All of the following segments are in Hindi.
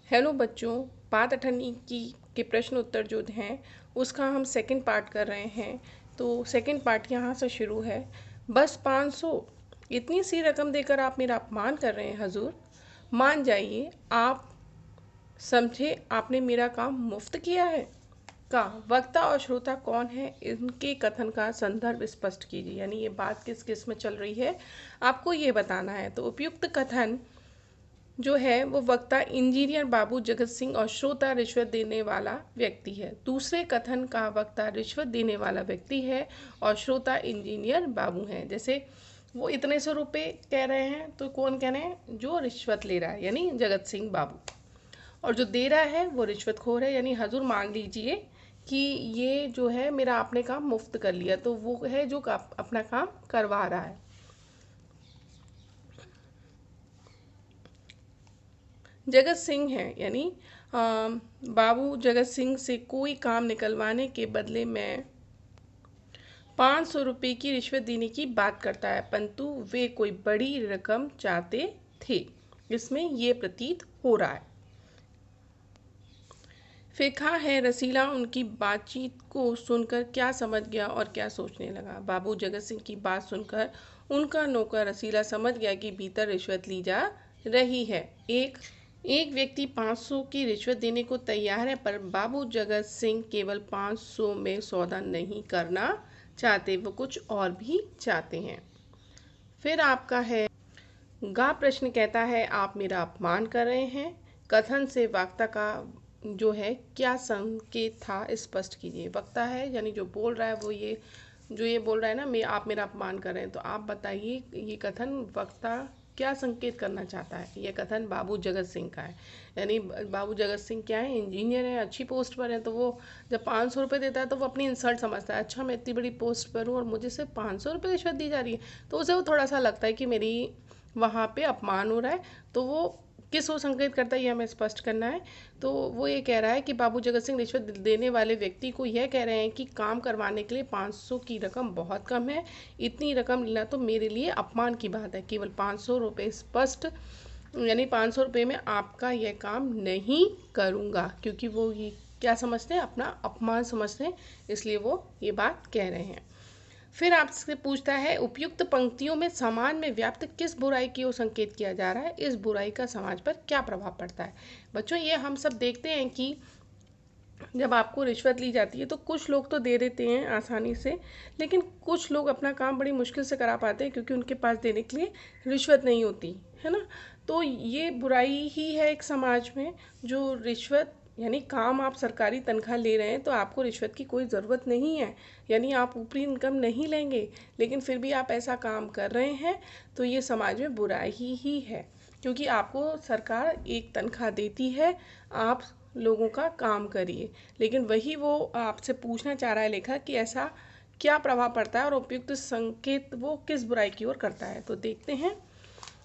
हेलो बच्चों, बात अठन्नी की के प्रश्न उत्तर जो हैं उसका हम सेकंड पार्ट कर रहे हैं। तो सेकंड पार्ट यहाँ से शुरू है। बस 500, इतनी सी रकम देकर आप मेरा अपमान कर रहे हैं हजूर। मान जाइए, आप समझे आपने मेरा काम मुफ्त किया है। का वक्ता और श्रोता कौन है, इनके कथन का संदर्भ स्पष्ट कीजिए। यानी ये बात किस किस में चल रही है, आपको ये बताना है। तो उपयुक्त कथन जो है वो वक्ता इंजीनियर बाबू जगत सिंह और श्रोता रिश्वत देने वाला व्यक्ति है। दूसरे कथन का वक्ता रिश्वत देने वाला व्यक्ति है और श्रोता इंजीनियर बाबू हैं। जैसे वो इतने सौ रुपये कह रहे हैं तो कौन कह रहे हैं, जो रिश्वत ले रहा है यानी जगत सिंह बाबू, और जो दे रहा है वो रिश्वतखोर है यानी हजूर। मान लीजिए कि ये जो है मेरा आपने काम मुफ्त कर लिया, तो वो है जो अपना काम करवा रहा है। जगत सिंह है यानी बाबू जगत सिंह से कोई काम निकलवाने के बदले में 500 रुपये की रिश्वत देने की बात करता है, परंतु वे कोई बड़ी रकम चाहते थे, इसमें ये प्रतीत हो रहा है। फिर है रसीला उनकी बातचीत को सुनकर क्या समझ गया और क्या सोचने लगा। बाबू जगत सिंह की बात सुनकर उनका नौकर रसीला समझ गया कि भीतर रिश्वत ली जा रही है। एक व्यक्ति 500 की रिश्वत देने को तैयार है, पर बाबू जगत सिंह केवल 500 में सौदा नहीं करना चाहते, वो कुछ और भी चाहते हैं। फिर आपका है गा प्रश्न कहता है आप मेरा अपमान कर रहे हैं। कथन से वक्ता का जो है क्या संकेत था, स्पष्ट कीजिए। वक्ता है यानी जो बोल रहा है वो ये बोल रहा है ना, आप मेरा अपमान कर रहे हैं, तो आप बताइए ये कथन वक्ता क्या संकेत करना चाहता है। यह कथन बाबू जगत सिंह का है, यानी बाबू जगत सिंह क्या है, इंजीनियर है, अच्छी पोस्ट पर है, तो वो जब 500 रुपये देता है तो वो अपनी इंसल्ट समझता है। अच्छा, मैं इतनी बड़ी पोस्ट पर हूँ और मुझे सिर्फ 500 रुपये रिश्वत दी जा रही है, तो उसे वो थोड़ा सा लगता है कि मेरी वहाँ पे अपमान हो रहा है। तो वो किस ओर संकेत करता है ये हमें स्पष्ट करना है। तो वो ये कह रहा है कि बाबू जगत सिंह रिश्वत देने वाले व्यक्ति को यह कह रहे हैं कि काम करवाने के लिए 500 की रकम बहुत कम है, इतनी रकम लेना तो मेरे लिए अपमान की बात है। केवल 500 रुपये स्पष्ट, यानी 500 रुपये में आपका यह काम नहीं करूँगा, क्योंकि वो ये क्या समझते हैं, अपना अपमान समझते हैं, इसलिए वो ये बात कह रहे हैं। फिर आपसे पूछता है उपयुक्त पंक्तियों में समाज में व्याप्त किस बुराई की ओर संकेत किया जा रहा है, इस बुराई का समाज पर क्या प्रभाव पड़ता है। बच्चों, ये हम सब देखते हैं कि जब आपको रिश्वत ली जाती है तो कुछ लोग तो दे देते हैं आसानी से, लेकिन कुछ लोग अपना काम बड़ी मुश्किल से करा पाते हैं क्योंकि उनके पास देने के लिए रिश्वत नहीं होती है ना। तो ये बुराई ही है एक समाज में, जो रिश्वत यानी काम आप सरकारी तनख्वाह ले रहे हैं तो आपको रिश्वत की कोई ज़रूरत नहीं है, यानी आप ऊपरी इनकम नहीं लेंगे, लेकिन फिर भी आप ऐसा काम कर रहे हैं, तो ये समाज में बुराई ही है। क्योंकि आपको सरकार एक तनख्वाह देती है, आप लोगों का काम करिए, लेकिन वही वो आपसे पूछना चाह रहा है लेखक कि ऐसा क्या प्रभाव पड़ता है और उपयुक्त संकेत वो किस बुराई की ओर करता है। तो देखते हैं।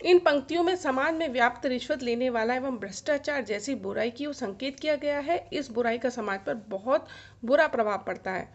इन पंक्तियों में समाज में व्याप्त रिश्वत लेने वाला एवं भ्रष्टाचार जैसी बुराई की ओर संकेत किया गया है। इस बुराई का समाज पर बहुत बुरा प्रभाव पड़ता है।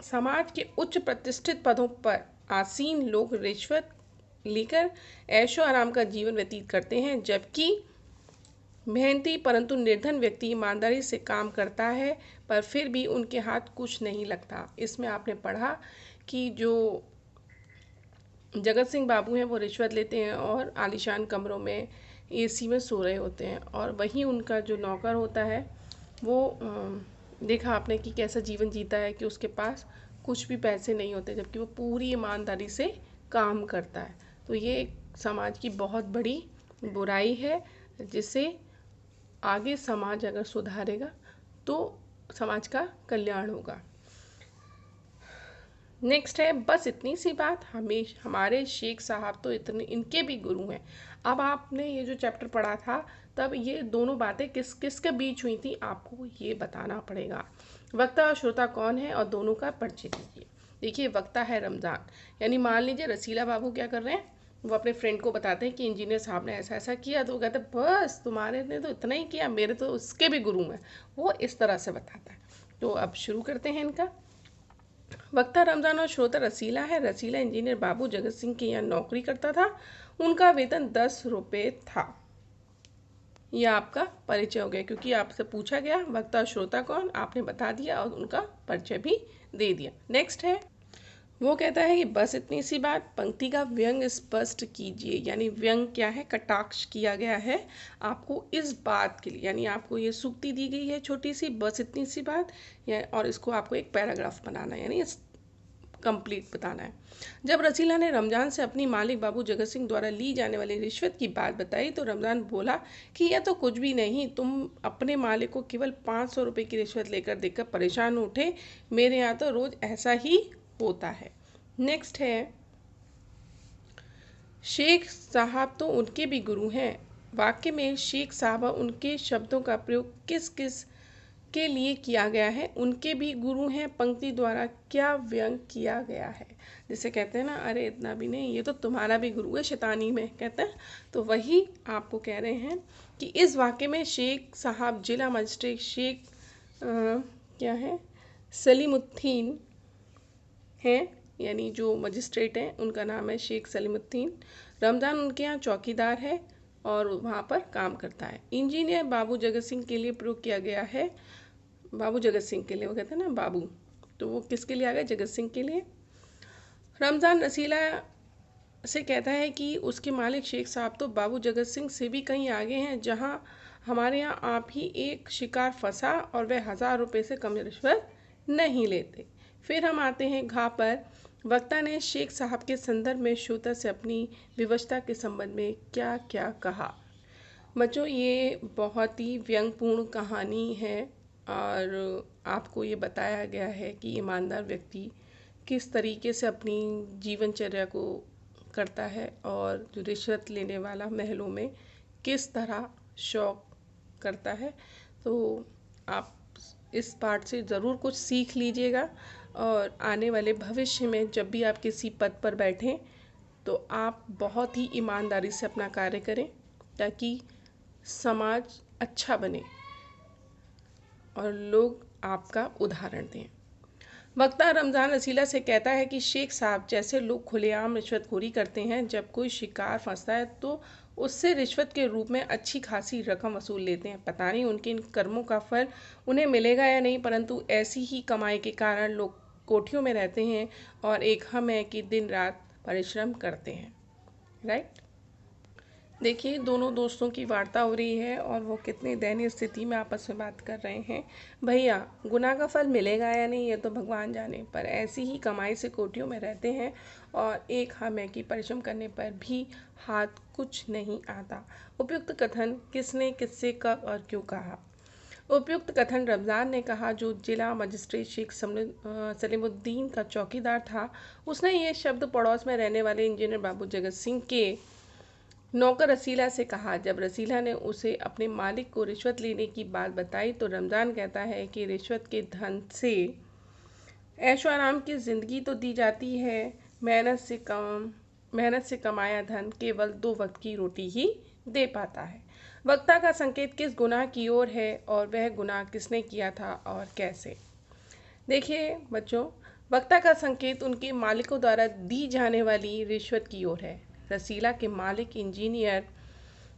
समाज के उच्च प्रतिष्ठित पदों पर आसीन लोग रिश्वत लेकर ऐशो आराम का जीवन व्यतीत करते हैं, जबकि मेहनती परंतु निर्धन व्यक्ति ईमानदारी से काम करता है, पर फिर भी उनके हाथ कुछ नहीं लगता। इसमें आपने पढ़ा कि जो जगत सिंह बाबू हैं वो रिश्वत लेते हैं और आलीशान कमरों में एसी में सो रहे होते हैं, और वहीं उनका जो नौकर होता है वो देखा आपने कि कैसा जीवन जीता है कि उसके पास कुछ भी पैसे नहीं होते, जबकि वो पूरी ईमानदारी से काम करता है। तो ये समाज की बहुत बड़ी बुराई है, जिसे आगे समाज अगर सुधारेगा तो समाज का कल्याण होगा। नेक्स्ट है बस इतनी सी बात, हमारे शेख साहब तो इतने इनके भी गुरु हैं। अब आपने ये जो चैप्टर पढ़ा था तब ये दोनों बातें किस किस के बीच हुई थी, आपको ये बताना पड़ेगा। वक्ता और श्रोता कौन है और दोनों का परिचय दीजिए। देखिए, वक्ता है रमज़ान, यानी मान लीजिए रसीला बाबू क्या कर रहे हैं, वो अपने फ्रेंड को बताते हैं कि इंजीनियर साहब ने ऐसा ऐसा किया, तो वो कहते हैं बस तुम्हारे ने तो इतना ही किया, मेरे तो उसके भी गुरु हैं। वो इस तरह से बताता है। तो अब शुरू करते हैं इनका। वक्ता रमज़ान और श्रोता रसीला है। रसीला इंजीनियर बाबू जगत सिंह के यहाँ नौकरी करता था। उनका वेतन 10 रुपये था। यह आपका परिचय हो गया, क्योंकि आपसे पूछा गया वक्ता और श्रोता कौन, आपने बता दिया और उनका परिचय भी दे दिया। नेक्स्ट है, वो कहता है कि बस इतनी सी बात, पंक्ति का व्यंग स्पष्ट कीजिए। यानी व्यंग क्या है, कटाक्ष किया गया है आपको इस बात के लिए। यानी आपको ये सूक्ति दी गई है छोटी सी, बस इतनी सी बात, और इसको आपको एक पैराग्राफ बनाना है, यानी कंप्लीट बताना है। जब रसीला ने रमजान से अपनी मालिक बाबू जगत सिंह द्वारा ली जाने वाली रिश्वत की बात बताई तो रमजान बोला कि यह तो कुछ भी नहीं, तुम अपने मालिक को केवल 500 रुपये की रिश्वत लेकर देखकर परेशान उठे, मेरे यहाँ तो रोज ऐसा ही होता है। नेक्स्ट है, शेख साहब तो उनके भी गुरु हैं। वाक्य में शेख साहब उनके शब्दों का प्रयोग किस किस के लिए किया गया है, उनके भी गुरु हैं, पंक्ति द्वारा क्या व्यंग किया गया है। जिसे कहते हैं ना, अरे इतना भी नहीं, ये तो तुम्हारा भी गुरु है शैतानी में, कहते हैं। तो वही आपको कह रहे हैं कि इस वाक्य में शेख साहब जिला मजिस्ट्रेट शेख क्या है, सलीमुद्दीन हैं, यानी जो मजिस्ट्रेट हैं उनका नाम है शेख सलीमुद्दीन। रमज़ान उनके यहाँ चौकीदार है और वहाँ पर काम करता है। इंजीनियर बाबू जगत सिंह के लिए प्रयोग किया गया है, बाबू जगत सिंह के लिए, वो कहते हैं ना बाबू, तो वो किसके लिए आ गए, जगत सिंह के लिए। रमज़ान रसीला से कहता है कि उसके मालिक शेख साहब तो बाबू जगत सिंह से भी कहीं आगे हैं, जहाँ हमारे यहाँ आप ही एक शिकार फंसा और वह 1000 रुपये से कम रिश्वत नहीं लेते। फिर हम आते हैं घा पर। वक्ता ने शेख साहब के संदर्भ में श्रोता से अपनी विवशता के संबंध में क्या क्या कहा। बच्चों, ये बहुत ही व्यंगपूर्ण कहानी है और आपको ये बताया गया है कि ईमानदार व्यक्ति किस तरीके से अपनी जीवनचर्या को करता है और जो रिश्वत लेने वाला महलों में किस तरह शौक करता है। तो आप इस पाठ से ज़रूर कुछ सीख लीजिएगा और आने वाले भविष्य में जब भी आप किसी पद पर बैठें तो आप बहुत ही ईमानदारी से अपना कार्य करें, ताकि समाज अच्छा बने और लोग आपका उदाहरण दें। वक्ता रमज़ान रसीला से कहता है कि शेख साहब जैसे लोग खुलेआम रिश्वतखोरी करते हैं, जब कोई शिकार फंसता है तो उससे रिश्वत के रूप में अच्छी खासी रकम वसूल लेते हैं। पता नहीं उनके इन कर्मों का फल उन्हें मिलेगा या नहीं, परंतु ऐसी ही कमाई के कारण लोग कोठियों में रहते हैं और एक हम है कि दिन रात परिश्रम करते हैं। राइट। देखिए, दोनों दोस्तों की वार्ता हो रही है और वो कितनी दयनीय स्थिति में आपस में बात कर रहे हैं। भैया, गुनाह का फल मिलेगा या नहीं ये तो भगवान जाने, पर ऐसी ही कमाई से कोठियों में रहते हैं और एक हमें की परिश्रम करने पर भी हाथ कुछ नहीं आता। उपयुक्त कथन किसने किससे कब और क्यों कहा। उपयुक्त कथन रमज़ान ने कहा, जो जिला मजिस्ट्रेट शेख सलीमुद्दीन का चौकीदार था। उसने ये शब्द पड़ोस में रहने वाले इंजीनियर बाबू जगत सिंह के नौकर रसीला से कहा। जब रसीला ने उसे अपने मालिक को रिश्वत लेने की बात बताई तो रमज़ान कहता है कि रिश्वत के धन से ऐशो आराम की ज़िंदगी तो दी जाती है, मेहनत से कमाया धन केवल 2 वक्त की रोटी ही दे पाता है। वक्ता का संकेत किस गुनाह की ओर है और वह गुनाह किसने किया था और कैसे। देखिए बच्चों, वक्ता का संकेत उनके मालिकों द्वारा दी जाने वाली रिश्वत की ओर है। रसीला के मालिक इंजीनियर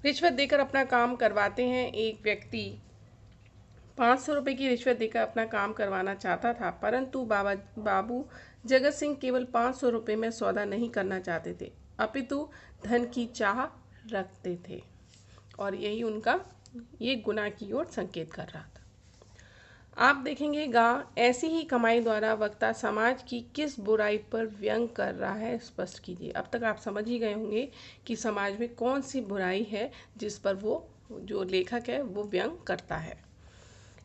रिश्वत देकर अपना काम करवाते हैं। एक व्यक्ति 500 रुपये की रिश्वत देकर अपना काम करवाना चाहता था, परंतु बाबू जगत सिंह केवल 500 रुपये में सौदा नहीं करना चाहते थे, अपितु धन की चाह रखते थे और यही उनका ये गुनाह की ओर संकेत कर रहा था। आप देखेंगे ऐसी ही कमाई द्वारा वक्ता समाज की किस बुराई पर व्यंग कर रहा है, स्पष्ट कीजिए। अब तक आप समझ ही गए होंगे कि समाज में कौन सी बुराई है जिस पर वो जो लेखक है वो व्यंग करता है।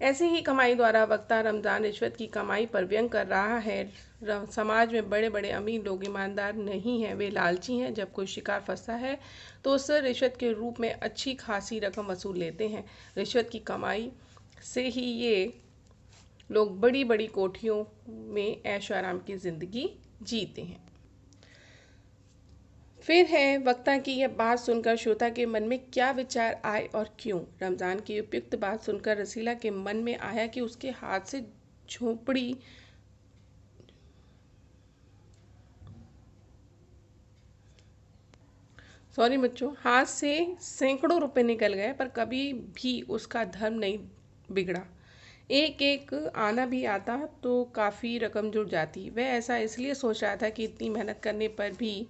ऐसी ही कमाई द्वारा वक्ता रमज़ान रिश्वत की कमाई पर व्यंग कर रहा है। समाज में बड़े बड़े अमीर लोग ईमानदार नहीं हैं, वे लालची हैं। जब कोई शिकार फंसता है तो उससे रिश्वत के रूप में अच्छी खासी रकम वसूल लेते हैं। रिश्वत की कमाई से ही ये लोग बड़ी बड़ी कोठियों में ऐशो आराम की ज़िंदगी जीते हैं। फिर है, वक्ता की यह बात सुनकर श्रोता के मन में क्या विचार आए और क्यों। रमज़ान की उपयुक्त बात सुनकर रसीला के मन में आया कि उसके हाथ से सॉरी बच्चों, हाथ से सैकड़ों रुपए निकल गए पर कभी भी उसका धर्म नहीं बिगड़ा। एक एक आना भी आता तो काफ़ी रकम जुड़ जाती। वह ऐसा इसलिए सोच रहा था कि इतनी मेहनत करने पर भी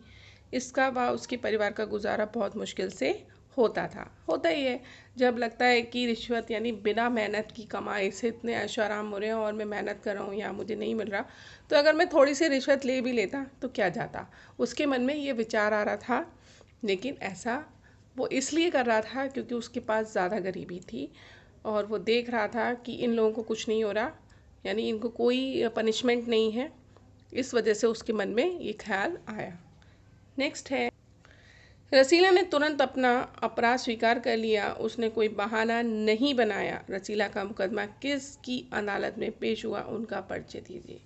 इसका व उसके परिवार का गुजारा बहुत मुश्किल से होता था। होता ही है जब लगता है कि रिश्वत यानी बिना मेहनत की कमाई से इतने ऐशो आराम हो रहे हैं और मैं मेहनत कर रहा हूँ या मुझे नहीं मिल रहा, तो अगर मैं थोड़ी सी रिश्वत ले भी लेता तो क्या जाता। उसके मन में ये विचार आ रहा था। लेकिन ऐसा वो इसलिए कर रहा था क्योंकि उसके पास ज़्यादा गरीबी थी और वो देख रहा था कि इन लोगों को कुछ नहीं हो रहा, यानी इनको कोई पनिशमेंट नहीं है। इस वजह से उसके मन में ये ख्याल आया। नेक्स्ट है, रसीला ने तुरंत अपना अपराध स्वीकार कर लिया। उसने कोई बहाना नहीं बनाया। रसीला का मुकदमा किसकी अदालत में पेश हुआ, उनका परिचय दीजिए।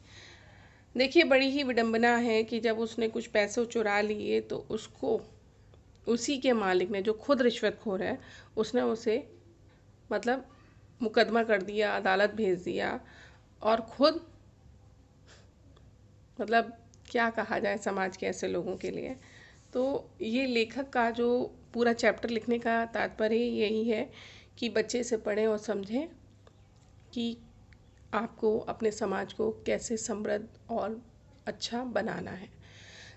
देखिए, बड़ी ही विडंबना है कि जब उसने कुछ पैसे चुरा लिए तो उसको उसी के मालिक ने, जो खुद रिश्वतखोर है, उसने उसे मतलब मुकदमा कर दिया, अदालत भेज दिया और खुद मतलब क्या कहा जाए समाज के ऐसे लोगों के लिए। तो ये लेखक का जो पूरा चैप्टर लिखने का तात्पर्य यही है कि बच्चे से पढ़ें और समझें कि आपको अपने समाज को कैसे समृद्ध और अच्छा बनाना है।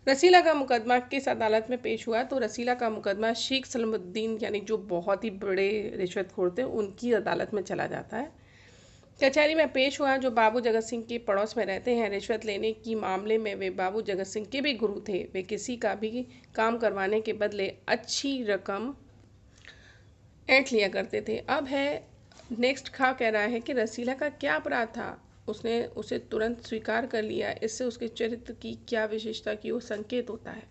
रसीला का मुकदमा किस अदालत में पेश हुआ, तो रसीला का मुकदमा शेख सलामुद्दीन यानी जो बहुत ही बड़े रिश्वतखोर थे उनकी अदालत में चला जाता है। कचहरी में पेश हुआ, जो बाबू जगत सिंह के पड़ोस में रहते हैं। रिश्वत लेने की मामले में वे बाबू जगत सिंह के भी गुरु थे। वे किसी का भी काम करवाने के बदले अच्छी रकम ऐंठ लिया करते थे। अब है नेक्स्ट खा कह रहा है कि रसीला का क्या अपराध था, उसने उसे तुरंत स्वीकार कर लिया। इससे उसके चरित्र की क्या विशेषता की वो संकेत होता है।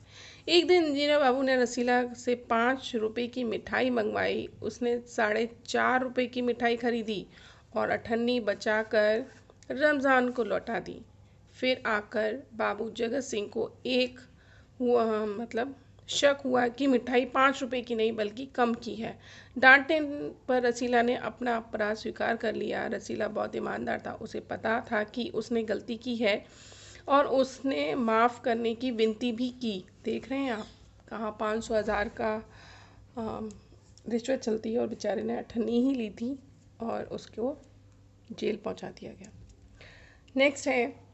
एक दिन इंजीनियर बाबू ने रसीला से 5 रुपए की मिठाई मंगवाई। उसने 4.5 रुपए की मिठाई खरीदी और अठन्नी बचाकर रमज़ान को लौटा दी। फिर आकर बाबू जगत सिंह को एक हुआ मतलब शक हुआ कि मिठाई 5 रुपए की नहीं बल्कि कम की है। डांटने पर रसीला ने अपना अपराध स्वीकार कर लिया। रसीला बहुत ईमानदार था। उसे पता था कि उसने गलती की है और उसने माफ़ करने की विनती भी की। देख रहे हैं आप, कहाँ 500,000 का रिश्वत चलती है और बेचारे ने अठन्नी ही ली थी और उसको जेल पहुंचा दिया गया। नेक्स्ट है,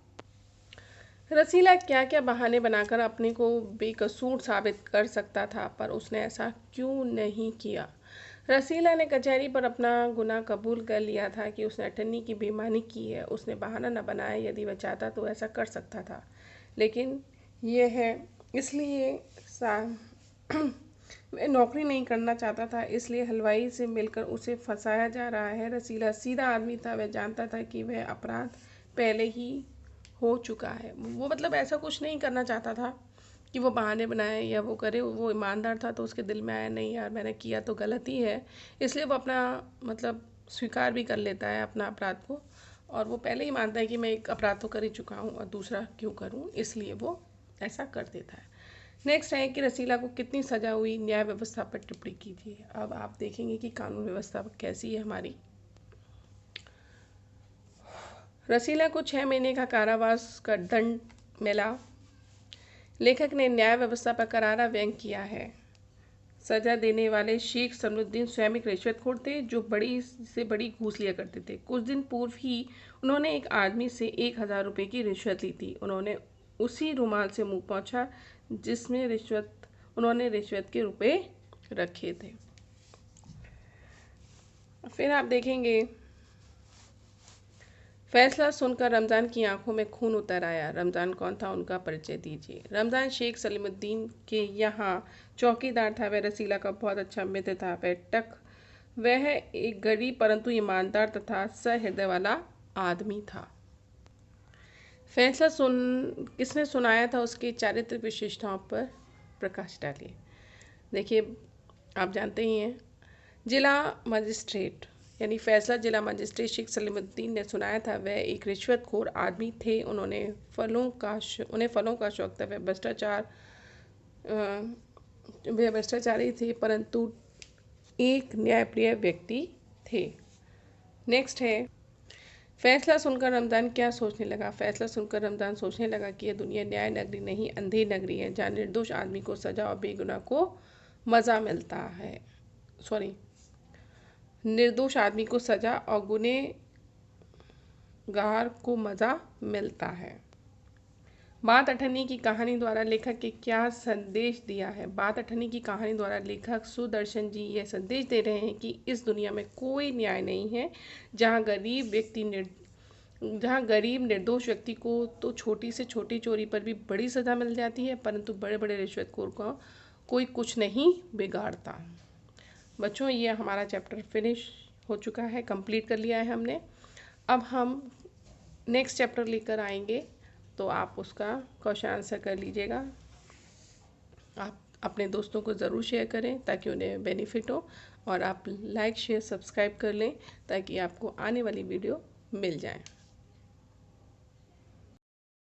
रसीला क्या क्या बहाने बनाकर अपने को बेकसूर साबित कर सकता था, पर उसने ऐसा क्यों नहीं किया। रसीला ने कचहरी पर अपना गुनाह कबूल कर लिया था कि उसने अठन्नी की बेईमानी की है। उसने बहाना न बनाया। यदि वह चाहता तो ऐसा कर सकता था, लेकिन यह है इसलिए वह नौकरी नहीं करना चाहता था, इसलिए हलवाई से मिलकर उसे फंसाया जा रहा है। रसीला सीधा आदमी था। वह जानता था कि वह अपराध पहले ही हो चुका है। वो मतलब ऐसा कुछ नहीं करना चाहता था कि वो बहाने बनाए या वो करे। वो ईमानदार था, तो उसके दिल में आया नहीं यार मैंने किया तो गलत ही है, इसलिए वो अपना मतलब स्वीकार भी कर लेता है अपना अपराध को। और वो पहले ही मानता है कि मैं एक अपराध तो कर ही चुका हूँ और दूसरा क्यों करूँ, इसलिए वो ऐसा कर देता है। नेक्स्ट है कि रसीला को कितनी सज़ा हुई, न्याय व्यवस्था पर टिप्पणी कीजिए। अब आप देखेंगे कि कानून व्यवस्था कैसी है हमारी। रसीला को 6 महीने का कारावास का दंड मिला। लेखक ने न्याय व्यवस्था पर करारा व्यंग किया है। सजा देने वाले शेख सलामुद्दीन स्वयं एक रिश्वतखोर थे जो बड़ी से बड़ी घूस लिया करते थे। कुछ दिन पूर्व ही उन्होंने एक आदमी से 1,000 रुपये की रिश्वत ली थी। उन्होंने उसी रुमाल से मुंह पोंछा जिसमें उन्होंने रिश्वत के रुपए रखे थे। फिर आप देखेंगे, फैसला सुनकर रमज़ान की आंखों में खून उतर आया। रमज़ान कौन था, उनका परिचय दीजिए। रमज़ान शेख सलामुद्दीन के यहाँ चौकीदार था। वह रसीला का बहुत अच्छा मित्र था। वह एक गरीब परंतु ईमानदार तथा सहृदय वाला आदमी था। फैसला किसने सुनाया था, उसके चारित्रिक विशेषताओं पर प्रकाश डालिए। देखिए, आप जानते ही हैं, जिला मजिस्ट्रेट यानी फैसला जिला मजिस्ट्रेट शेख सलामुद्दीन ने सुनाया था। वह एक रिश्वतखोर आदमी थे। उन्हें फलों का शौक था। वह भ्रष्टाचारी थे परंतु एक न्यायप्रिय व्यक्ति थे। नेक्स्ट है, फैसला सुनकर रमज़ान क्या सोचने लगा। फैसला सुनकर रमज़ान सोचने लगा कि यह दुनिया न्याय नगरी नहीं अंधेरी नगरी है, जहाँ निर्दोष आदमी को सजा और बेगुनाह को मज़ा मिलता है, सॉरी, निर्दोष आदमी को सज़ा और गुनहगार को मज़ा मिलता है। बात अठन्नी की कहानी द्वारा लेखक के क्या संदेश दिया है? बात अठन्नी की कहानी द्वारा लेखक सुदर्शन जी यह संदेश दे रहे हैं कि इस दुनिया में कोई न्याय नहीं है, जहाँ गरीब निर्दोष व्यक्ति को तो छोटी से छोटी चोरी पर भी बड़ी सज़ा मिल जाती है, परंतु बड़े बड़े रिश्वतखोर को कोई कुछ नहीं बिगाड़ता। बच्चों, ये हमारा चैप्टर फिनिश हो चुका है, कंप्लीट कर लिया है हमने। अब हम नेक्स्ट चैप्टर लेकर आएंगे, तो आप उसका क्वेश्चन आंसर कर लीजिएगा। आप अपने दोस्तों को ज़रूर शेयर करें ताकि उन्हें बेनिफिट हो, और आप लाइक शेयर सब्सक्राइब कर लें ताकि आपको आने वाली वीडियो मिल जाए।